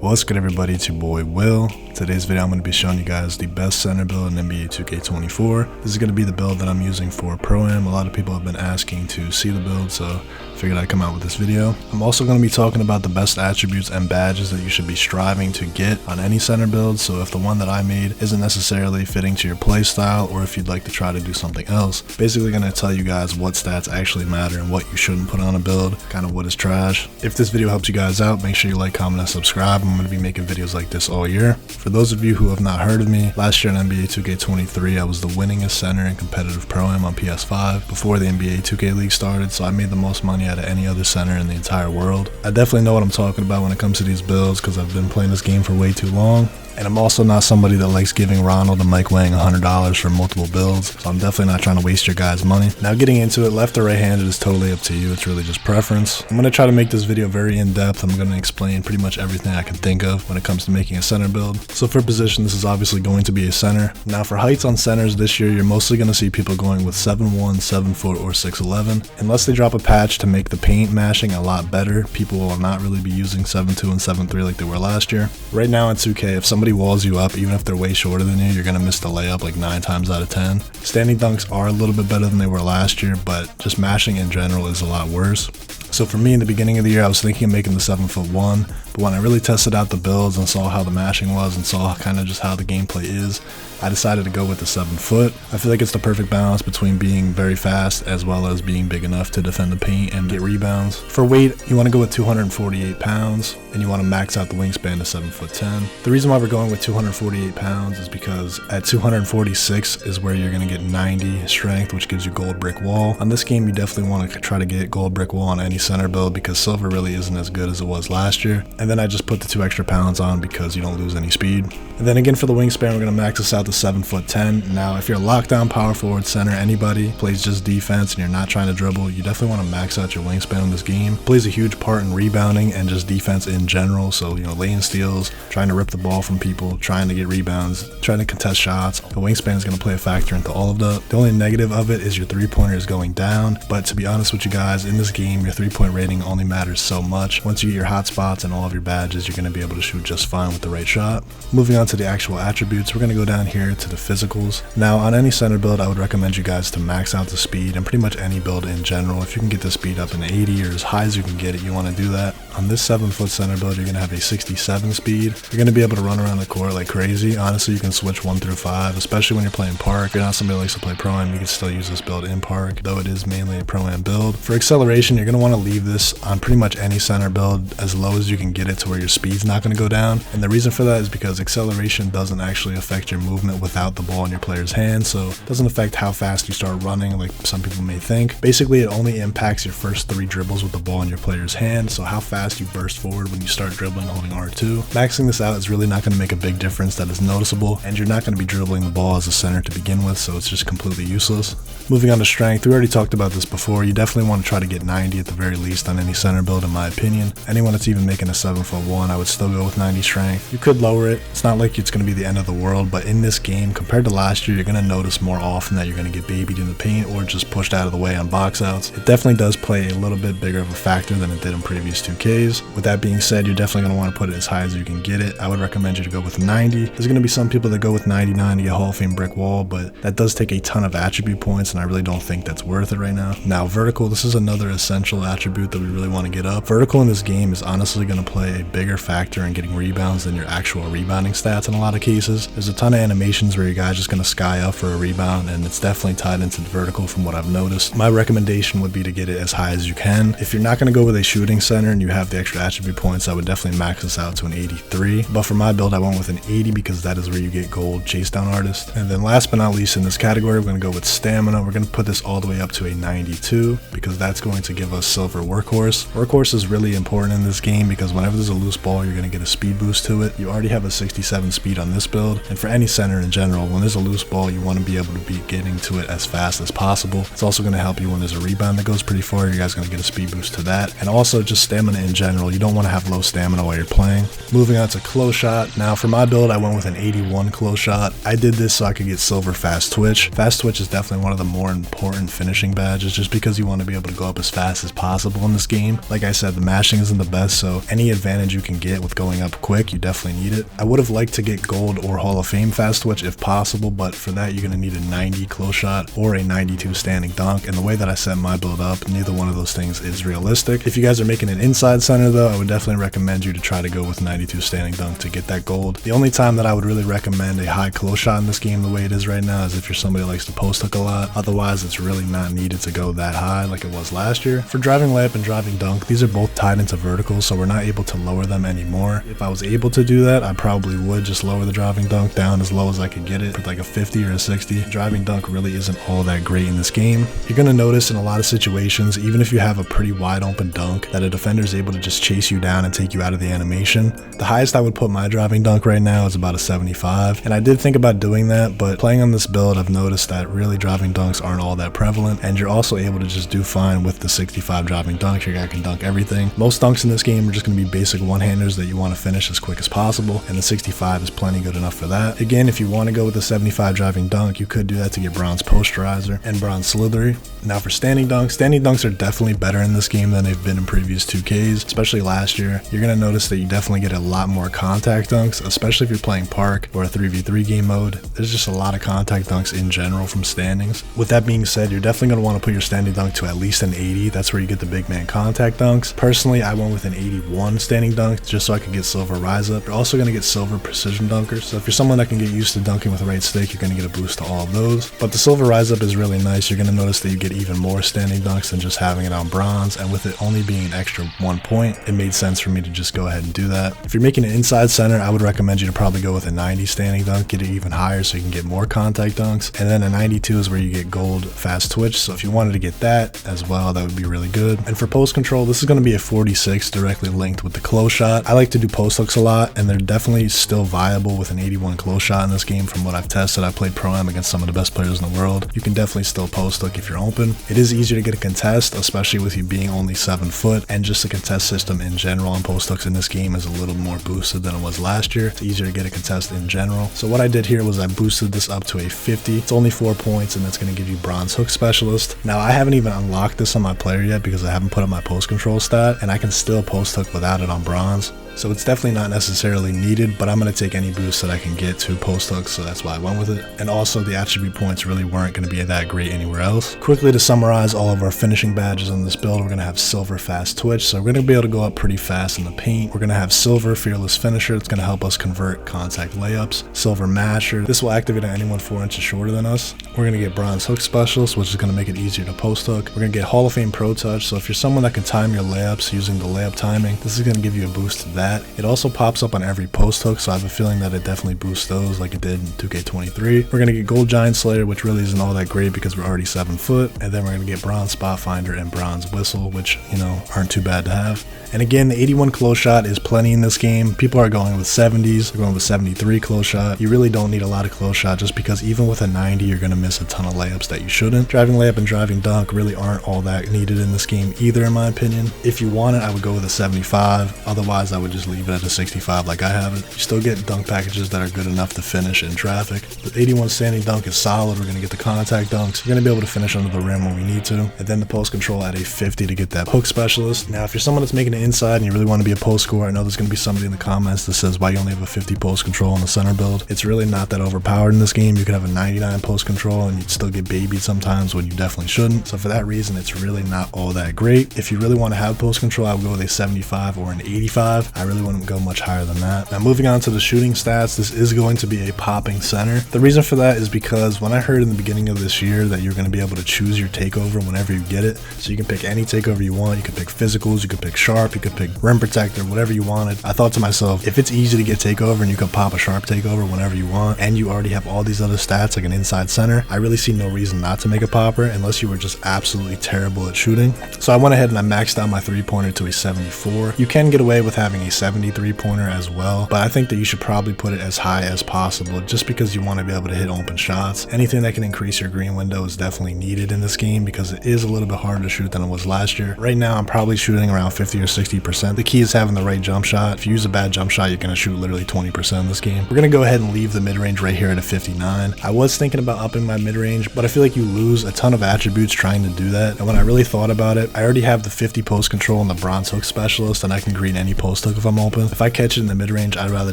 What's good, everybody? It's your boy Will. Today's video I'm going to be showing you guys the best center build in NBA 2K24. This is going to be the build that I'm using for Proam. A lot of people have been asking to see the build, so I figured I'd come out with this video. I'm also going to be talking about the best attributes and badges that you should be striving to get on any center build. So if the one that I made isn't necessarily fitting to your playstyle, or if you'd like to try to do something else, basically going to tell you guys what stats actually matter and what you shouldn't put on a build, kind of what is trash. If this video helps you guys out, make sure you like, comment, and subscribe. I'm going to be making videos like this all year. For those of you who have not heard of me, last year in NBA 2K23 I was the winningest center in competitive Pro-Am on PS5 before the NBA 2K League started, so I made the most money out of any other center in the entire world. I definitely know what I'm talking about when it comes to these builds because I've been playing this game for way too long. And I'm also not somebody that likes giving Ronald and Mike weighing $100 for multiple builds, so I'm definitely not trying to waste your guys' money. Now, getting into it, left or right-handed is totally up to you. It's really just preference. I'm going to try to make this video very in-depth. I'm going to explain pretty much everything I can think of when it comes to making a center build. So for position, this is obviously going to be a center. Now for heights on centers this year, you're mostly going to see people going with 7'1", 7 foot, or 6'11". Unless they drop a patch to make the paint mashing a lot better, people will not really be using 7'2" and 7'3" like they were last year. Right now in 2K, if somebody walls you up, even if they're way shorter than you, you're going to miss the layup like 9 times out of 10. Standing dunks are a little bit better than they were last year, but just mashing in general is a lot worse. So for me in the beginning of the year, I was thinking of making the 7'1", but when I really tested out the builds and saw how the mashing was and saw kind of just how the gameplay is, I decided to go with the 7 foot. I feel like it's the perfect balance between being very fast as well as being big enough to defend the paint and get rebounds. For weight, you want to go with 248 pounds and you want to max out the wingspan to 7'10". The reason why we're going with 248 pounds is because at 246 is where you're going to get 90 strength, which gives you gold brick wall. On this game, you definitely want to try to get gold brick wall on any center build because silver really isn't as good as it was last year. And then I just put the 2 extra pounds on because you don't lose any speed. And then again for the wingspan, we're going to max this out to 7'10". Now if you're a lockdown power forward, center, anybody plays just defense and you're not trying to dribble, you definitely want to max out your wingspan in this game. It plays a huge part in rebounding and just defense in general. So laying steals, trying to rip the ball from people, trying to get rebounds, trying to contest shots. The wingspan is going to play a factor into all of that. The only negative of it is your 3-pointer is going down, but to be honest with you guys, in this game your 3-point rating only matters so much. Once you get your hot spots and all of your badges, you're going to be able to shoot just fine with the right shot. Moving on to the actual attributes, we're going to go down here to the physicals. Now on any center build, I would recommend you guys to max out the speed and pretty much any build in general. If you can get the speed up in 80 or as high as you can get it, you want to do that. On this 7-foot center build, you're going to have a 67 speed. You're going to be able to run around the court like crazy. Honestly, you can switch 1 through 5, especially when you're playing park. If you're not somebody who likes to play Pro-Am, you can still use this build in park, though it is mainly a Pro-Am build. For acceleration, you're going to want to leave this on pretty much any center build as low as you can get it to where your speed's not going to go down. And the reason for that is because acceleration doesn't actually affect your movement without the ball in your player's hand, so it doesn't affect how fast you start running like some people may think. Basically, it only impacts your first 3 dribbles with the ball in your player's hand, so how fast you burst forward when you start dribbling holding R2. Maxing this out is really not going to make a big difference that is noticeable, and you're not going to be dribbling the ball as a center to begin with, so it's just completely useless. Moving on to strength, we already talked about this before. You definitely want to try to get 90 at the very least on any center build, in my opinion. Anyone that's even making a 7'1", I would still go with 90 strength. You could lower it. It's not like it's going to be the end of the world, but in this game, compared to last year, you're going to notice more often that you're going to get babied in the paint or just pushed out of the way on box outs. It definitely does play a little bit bigger of a factor than it did in previous 2Ks. With that being said, you're definitely going to want to put it as high as you can get it. I would recommend you to go with 90. There's going to be some people that go with 99 to get Hall of Fame brick wall, but that does take a ton of attribute points, and I really don't think that's worth it right now. Now, vertical, this is another essential attribute that we really want to get up. Vertical in this game is honestly going to play a bigger factor in getting rebounds than your actual rebounding stats in a lot of cases. There's a ton of animations where your guy's just going to sky up for a rebound, and it's definitely tied into the vertical from what I've noticed. My recommendation would be to get it as high as you can. If you're not going to go with a shooting center and you have the extra attribute points, I would definitely max this out to an 83. But for my build, I went with an 80 because that is where you get gold chase down artist. And then last but not least in this category, we're going to go with stamina. We're going to put this all the way up to a 92 because that's going to give us silver workhorse. Workhorse is really important in this game because whenever there's a loose ball, you're going to get a speed boost to it. You already have a 67 speed on this build, and for any center in general, when there's a loose ball, you want to be able to be getting to it as fast as possible. It's also going to help you when there's a rebound that goes pretty far. You guys are going to get a speed boost to that, and also just stamina in general. You don't want to have low stamina while you're playing. Moving on to close shot. Now for my build, I went with an 81 close shot. I did this so I could get silver fast twitch. Fast twitch is definitely one of the more important finishing badges just because you want to be able to go up as fast as possible in this game. Like I said, the mashing isn't the best, so any advantage you can get with going up quick, you definitely need it. I would have liked to get gold or Hall of Fame fast twitch if possible, but for that you're going to need a 90 close shot or a 92 standing dunk, and the way that I set my build up, neither one of those things is realistic. If you guys are making an inside center though, I would definitely recommend you to try to go with 92 standing dunk to get that gold. The only time that I would really recommend a high close shot in this game the way it is right now is if you're somebody that likes to post hook a lot. Otherwise it's really not needed to go that high like it was last year. For driving layup and driving dunk, these are both tied into verticals, so we're not able to lower them anymore. If I was able to do that, I probably would just lower the driving dunk down as low as I could get it, with like a 50 or a 60. Driving dunk really isn't all that great in this game. You're going to notice in a lot of situations, even if you have a pretty wide open dunk, that a defender is able to just chase you down and take you out of the animation. The highest I would put my driving dunk right now is about a 75, and I did think about doing that, but playing on this build I've noticed that really driving dunks aren't all that prevalent, and you're also able to just do fine with the 65 driving dunk. Your guy can dunk everything. Most dunks in this game are just going to be basic one-handers that you want to finish as quick as possible, and the 65 is plenty good enough for that. Again, if you want to go with the 75 driving dunk, you could do that to get bronze posterizer and bronze slithery. Now for standing dunks are definitely better in this game than they've been in previous 2Ks, especially last year. You're going to notice that you definitely get a lot more contact dunks, especially if you're playing park or a 3v3 game mode. There's just a lot of contact dunks in general from standings. With that being said, you're definitely going to want to put your standing dunk to at least an 80. That's where you get the big man contact dunks. Personally, I went with an 81 standing dunk just so I could get silver rise up. You're also going to get silver precision dunkers, so if you're someone that can get used to dunking with the right stick, you're going to get a boost to all of those. But the silver rise up is really nice. You're going to notice that you get even more standing dunks than just having it on bronze, and with it only being an extra 1 point, it made sense for me to just go ahead and do that. If you're making an inside center, I would recommend you to probably go with a 90 standing dunk, get it even higher so you can get more contact dunks, and then a 92 is where you get gold fast twitch, so if you wanted to get that as well, that would be really good. And for post control, this is going to be a 46 directly linked with the close shot. I like to do post hooks a lot, and they're definitely still viable with an 81 close shot in this game. From what I've tested, I played Proam against some of the best players in the world. You can definitely still post hook if you're open. It is easier to get a contest, especially with you being only 7 foot, and just the contest system in general on post hooks in this game is a little more boosted than it was last year. It's easier to get a contest in general. So what I did here was I boosted this up to a 50. It's only 4 points, and that's going to give you bronze hook specialist. Now I haven't even unlocked this on my player yet because I haven't put up my post control stat, and I can still post hook without it on bronze. So it's definitely not necessarily needed, but I'm going to take any boost that I can get to post hooks, so that's why I went with it. And also the attribute points really weren't going to be that great anywhere else. Quickly to summarize all of our finishing badges on this build, we're going to have silver fast twitch, so we're going to be able to go up pretty fast in the paint. We're going to have silver fearless finisher, it's going to help us convert contact layups. Silver masher, this will activate on anyone 4 inches shorter than us. We're going to get bronze hook specialist, which is going to make it easier to post hook. We're going to get Hall of Fame pro touch, so if you're someone that can time your layups using the layup timing, this is going to give you a boost to that. It also pops up on every post hook, so I have a feeling that it definitely boosts those like it did in 2K23. We're going to get gold giant slayer, which really isn't all that great because we're already 7 foot, and then we're going to get bronze spot finder and bronze whistle, which, you know, aren't too bad to have. And again, the 81 close shot is plenty in this game. People are going with 70s, they're going with 73 close shot. You really don't need a lot of close shot just because even with a 90, you're going to miss a ton of layups that you shouldn't. Driving layup and driving dunk really aren't all that needed in this game either, in my opinion. If you want it, I would go with a 75. Otherwise, I would just leave it at a 65 like I have it. You still get dunk packages that are good enough to finish in traffic. The 81 standing dunk is solid. We're going to get the contact dunks. We're going to be able to finish under the rim when we need to. And then the post control at a 50 to get that hook specialist. Now, if you're someone that's making it inside and you really want to be a post scorer, I know there's going to be somebody in the comments that says why you only have a 50 post control on the center build. It's really not that overpowered in this game. You could have a 99 post control and you'd still get babied sometimes when you definitely shouldn't. So for that reason, it's really not all that great. If you really want to have post control, I would go with a 75 or an 85. I really wouldn't go much higher than that. Now moving on to the shooting stats, this is going to be a popping center. The reason for that is because when I heard in the beginning of this year that you're going to be able to choose your takeover whenever you get it, so you can pick any takeover you want, you can pick physicals, you could pick sharp, you could pick rim protector, whatever you wanted. I thought to myself, if it's easy to get takeover and you can pop a sharp takeover whenever you want, and you already have all these other stats like an inside center, I really see no reason not to make a popper unless you were just absolutely terrible at shooting. So I went ahead and I maxed out my 3-pointer to a 74. You can get away with having a a 70 3-pointer as well, but I think that you should probably put it as high as possible just because you want to be able to hit open shots. Anything that can increase your green window is definitely needed in this game because it is a little bit harder to shoot than it was last year. Right now I'm probably shooting around 50 or 60%. The key is having the right jump shot. If you use a bad jump shot, you're going to shoot literally 20% in this game. We're going to go ahead and leave the mid-range right here at a 59. I was thinking about upping my mid-range, but I feel like you lose a ton of attributes trying to do that. And when I really thought about it, I already have the 50 post control and the bronze hook specialist, and I can green any post hook if I'm open. If I catch it in the mid-range, I'd rather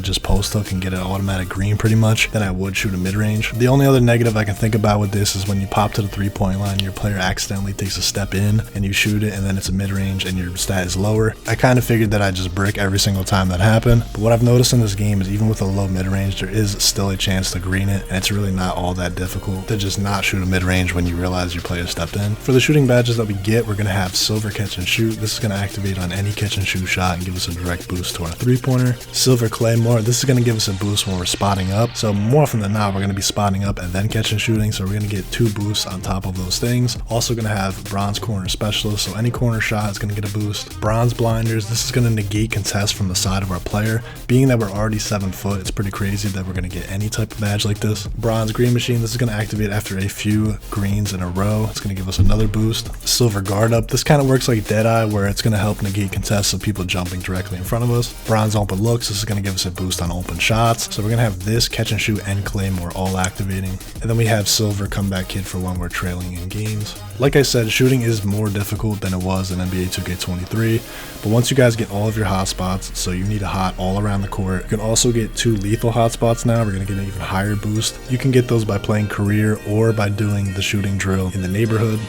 just post hook and get an automatic green pretty much than I would shoot a mid-range. The only other negative I can think about with this is when you pop to the 3-point line, your player accidentally takes a step in and you shoot it, and then it's a mid-range and your stat is lower. I kind of figured that I'd just brick every single time that happened, but what I've noticed in this game is even with a low mid-range, there is still a chance to green it, and it's really not all that difficult to just not shoot a mid-range when you realize your player stepped in. For the shooting badges that we get, we're going to have silver catch and shoot. This is going to activate on any catch and shoot shot and give us a direct boost to our 3-pointer. Silver claymore, this is going to give us a boost when we're spotting up, so more often than not we're going to be spotting up and then catch and shooting, so we're going to get 2 boosts on top of those things. Also going to have bronze corner specialist, so any corner shot is going to get a boost. Bronze blinders, this is going to negate contest from the side of our player. Being that we're already 7 foot, it's pretty crazy that we're going to get any type of badge like this. Bronze green machine, this is going to activate after a few greens in a row. It's going to give us another boost. Silver guard up, this kind of works like Deadeye where it's going to help negate contests of people jumping directly in front of us. Bronze open looks, this is going to give us a boost on open shots. So we're going to have this catch and shoot and claymore all activating. And then we have silver comeback kit for when we're trailing in games. Like I said, shooting is more difficult than it was in NBA 2K23, but once you guys get all of your hotspots, so you need a hot all around the court, you can also get 2 lethal hotspots now. We're going to get an even higher boost. You can get those by playing career or by doing the shooting drill in the neighborhood.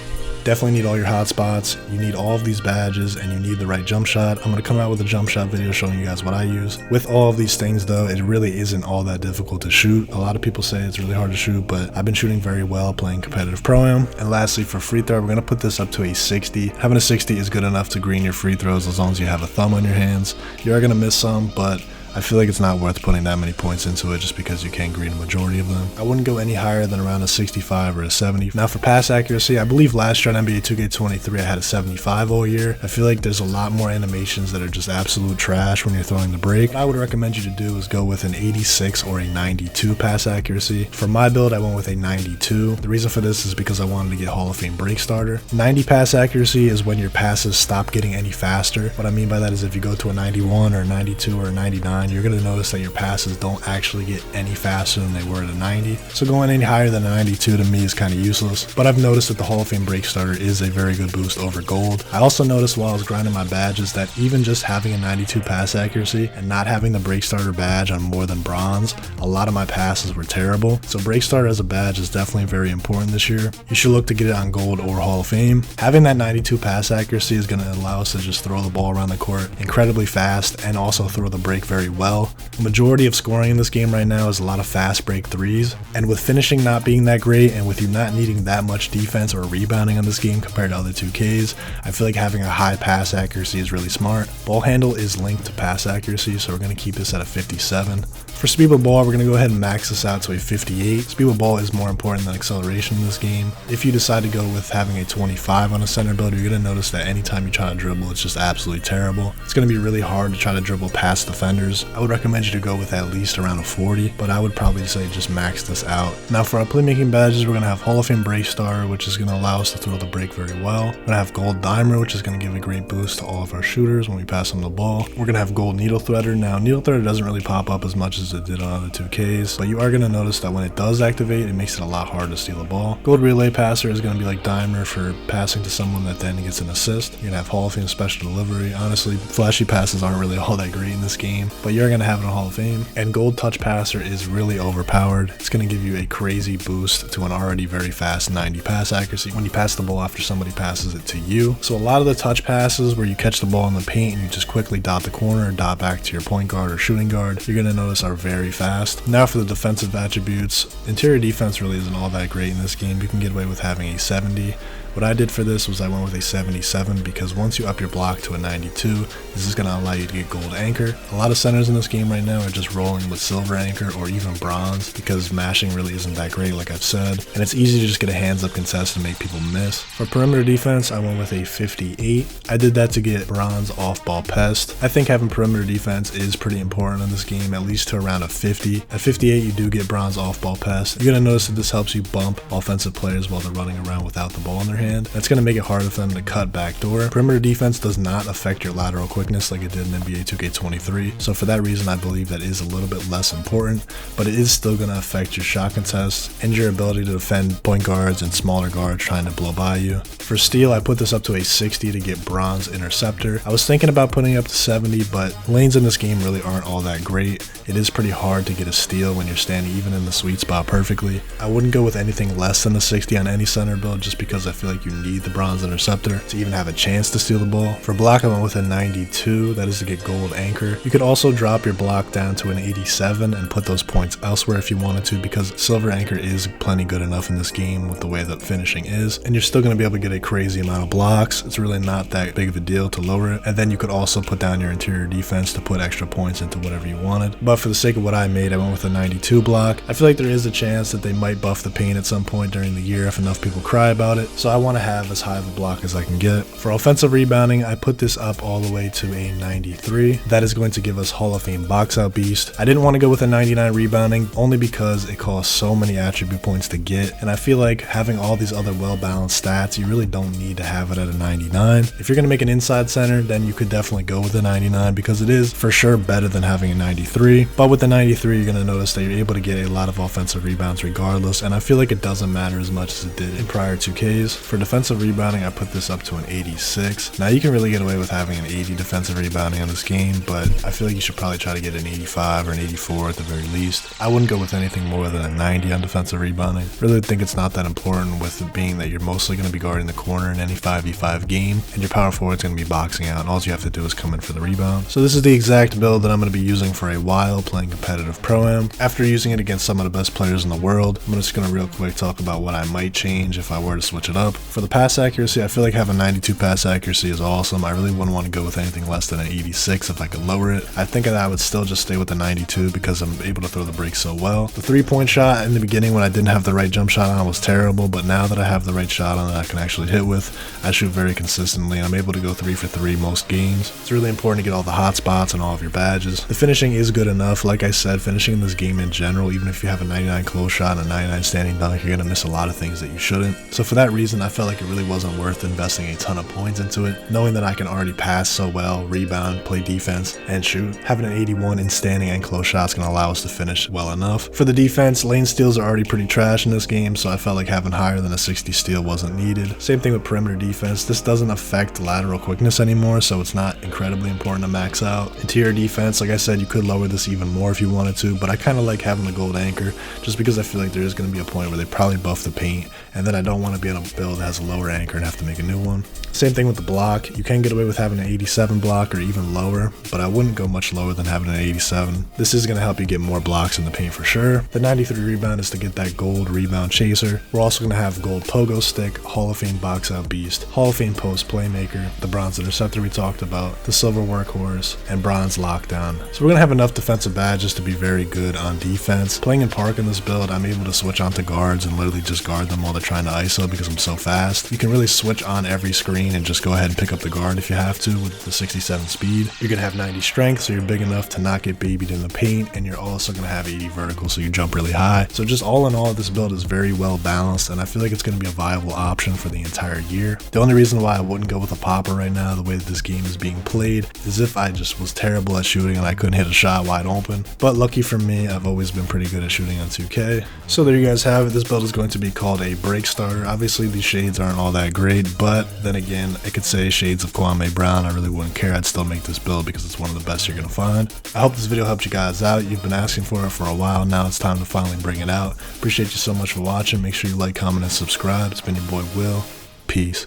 Definitely need all your hotspots, you need all of these badges, and you need the right jump shot. I'm going to come out with a jump shot video showing you guys what I use. With all of these things though, it really isn't all that difficult to shoot. A lot of people say it's really hard to shoot, but I've been shooting very well playing competitive Pro-Am. And lastly, for free throw, we're going to put this up to a 60. Having a 60 is good enough to green your free throws as long as you have a thumb on your hands. You are going to miss some, but I feel like it's not worth putting that many points into it just because you can't green a majority of them. I wouldn't go any higher than around a 65 or a 70. Now for pass accuracy, I believe last year on NBA 2K23 I had a 75 all year. I feel like there's a lot more animations that are just absolute trash when you're throwing the break. What I would recommend you to do is go with an 86 or a 92 pass accuracy. For my build, I went with a 92. The reason for this is because I wanted to get Hall of Fame break starter. 90 pass accuracy is when your passes stop getting any faster. What I mean by that is if you go to a 91 or a 92 or a 99, you're going to notice that your passes don't actually get any faster than they were at a 90. So going any higher than a 92 to me is kind of useless, but I've noticed that the Hall of Fame break starter is a very good boost over gold. I also noticed while I was grinding my badges that even just having a 92 pass accuracy and not having the break starter badge on more than bronze, a lot of my passes were terrible. So break starter as a badge is definitely very important this year. You should look to get it on gold or Hall of Fame. Having that 92 pass accuracy is going to allow us to just throw the ball around the court incredibly fast and also throw the break very well. The majority of scoring in this game right now is a lot of fast break threes, and with finishing not being that great and with you not needing that much defense or rebounding on this game compared to other 2Ks, I feel like having a high pass accuracy is really smart. Ball handle is linked to pass accuracy, so we're going to keep this at a 57. For speed with ball, we're going to go ahead and max this out to a 58. Speed with ball is more important than acceleration in this game. If you decide to go with having a 25 on a center build, you're going to notice that anytime you try to dribble, it's just absolutely terrible. It's going to be really hard to try to dribble past defenders. I would recommend you to go with at least around a 40, but I would probably say just max this out. Now for our playmaking badges, we're going to have Hall of Fame break starter, which is going to allow us to throw the break very well. We're going to have gold dimer, which is going to give a great boost to all of our shooters when we pass them the ball. We're going to have gold needle threader. Now needle threader doesn't really pop up as much as it did on other 2Ks, but you are going to notice that when it does activate, it makes it a lot harder to steal the ball. Gold relay passer is going to be like dimer for passing to someone that then gets an assist. You're going to have Hall of Fame special delivery. Honestly, flashy passes aren't really all that great in this game, but you're going to have it in Hall of Fame. And gold touch passer is really overpowered. It's going to give you a crazy boost to an already very fast 90 pass accuracy when you pass the ball after somebody passes it to you. So a lot of the touch passes where you catch the ball in the paint and you just quickly dot the corner or dot back to your point guard or shooting guard, you're going to notice are very fast. Now for the defensive attributes, interior defense really isn't all that great in this game. You can get away with having a 70, What I did for this was I went with a 77 because once you up your block to a 92, this is going to allow you to get gold anchor. A lot of centers in this game right now are just rolling with silver anchor or even bronze because mashing really isn't that great, like I've said, and it's easy to just get a hands up contest and make people miss. For perimeter defense, I went with a 58. I did that to get bronze off ball pest. I think having perimeter defense is pretty important in this game, at least to around a 50. At 58, you do get bronze off ball pest. You're going to notice that this helps you bump offensive players while they're running around without the ball in their hand. That's going to make it harder for them to cut backdoor. Perimeter defense does not affect your lateral quickness like it did in NBA 2K23, so for that reason I believe that is a little bit less important, but it is still going to affect your shot contests and your ability to defend point guards and smaller guards trying to blow by you. For steal, I put this up to a 60 to get bronze interceptor. I was thinking about putting it up to 70, but lanes in this game really aren't all that great. It is pretty hard to get a steal when you're standing even in the sweet spot perfectly. I wouldn't go with anything less than a 60 on any center build just because I feel like you need the bronze interceptor to even have a chance to steal the ball. For block, I went with a 92, that is to get gold anchor. You could also drop your block down to an 87 and put those points elsewhere if you wanted to, because silver anchor is plenty good enough in this game with the way that finishing is, and you're still going to be able to get a crazy amount of blocks. It's really not that big of a deal to lower it, and then you could also put down your interior defense to put extra points into whatever you wanted. But for the sake of what I made, I went with a 92 block. I feel like there is a chance that they might buff the paint at some point during the year if enough people cry about it, so I want to have as high of a block as I can get. For offensive rebounding, I put this up all the way to a 93. That is going to give us Hall of Fame box out beast. I didn't want to go with a 99 rebounding only because it costs so many attribute points to get, and I feel like having all these other well-balanced stats, you really don't need to have it at a 99. If you're going to make an inside center, then you could definitely go with a 99 because it is for sure better than having a 93. But with the 93, you're going to notice that you're able to get a lot of offensive rebounds regardless, and I feel like it doesn't matter as much as it did in prior 2Ks. For defensive rebounding, I put this up to an 86. Now you can really get away with having an 80 defensive rebounding in this game, but I feel like you should probably try to get an 85 or an 84 at the very least. I wouldn't go with anything more than a 90 on defensive rebounding. Really think it's not that important with it being that you're mostly going to be guarding the corner in any 5v5 game, and your power forward's going to be boxing out, and all you have to do is come in for the rebound. So this is the exact build that I'm going to be using for a while playing competitive Pro-Am. After using it against some of the best players in the world, I'm just going to real quick talk about what I might change if I were to switch it up. For the pass accuracy, I feel like having 92 pass accuracy is awesome. I really wouldn't want to go with anything less than an 86 if I could lower it. I think that I would still just stay with the 92 because I'm able to throw the break so well. The 3-point shot in the beginning when I didn't have the right jump shot on was terrible, but now that I have the right shot on that I can actually hit with, I shoot very consistently. I'm able to go 3 for 3 most games. It's really important to get all the hot spots and all of your badges. The finishing is good enough. Like I said, finishing in this game in general, even if you have a 99 close shot and a 99 standing dunk, you're going to miss a lot of things that you shouldn't. So for that reason, I felt like it really wasn't worth investing a ton of points into it, knowing that I can already pass so well, rebound, play defense, and shoot. Having an 81 in standing and close shots can allow us to finish well enough. For the defense, lane steals are already pretty trash in this game, so I felt like having higher than a 60 steal wasn't needed. Same thing with perimeter defense. This doesn't affect lateral quickness anymore, so it's not incredibly important to max out. Interior defense, like I said, you could lower this even more if you wanted to, but I kind of like having the gold anchor just because I feel like there is going to be a point where they probably buff the paint, and then I don't want to be on a build that has a lower anchor and have to make a new one. Same thing with the block. You can get away with having an 87 block or even lower, but I wouldn't go much lower than having an 87. This is going to help you get more blocks in the paint for sure. The 93 rebound is to get that gold rebound chaser. We're also going to have gold pogo stick, Hall of Fame box out beast, Hall of Fame post playmaker, the bronze interceptor we talked about, the silver workhorse, and bronze lockdown. So we're going to have enough defensive badges to be very good on defense. Playing in park in this build, I'm able to switch onto guards and literally just guard them while they're trying to ISO because I'm so fast. You can really switch on every screen and just go ahead and pick up the guard if you have to with the 67 speed. You're going to have 90 strength, so you're big enough to not get babied in the paint, and you're also going to have 80 vertical, so you jump really high. So just all in all, this build is very well balanced, and I feel like it's going to be a viable option for the entire year. The only reason why I wouldn't go with a popper right now, the way that this game is being played, is if I just was terrible at shooting and I couldn't hit a shot wide open. But lucky for me, I've always been pretty good at shooting on 2K. So there you guys have it. This build is going to be called a break starter. Obviously, these shades aren't all that great, but then again, I could say shades of Kwame Brown. I really wouldn't care. I'd still make this build because it's one of the best you're going to find. I hope this video helped you guys out. You've been asking for it for a while. Now it's time to finally bring it out. Appreciate you so much for watching. Make sure you like, comment, and subscribe. It's been your boy Will. Peace.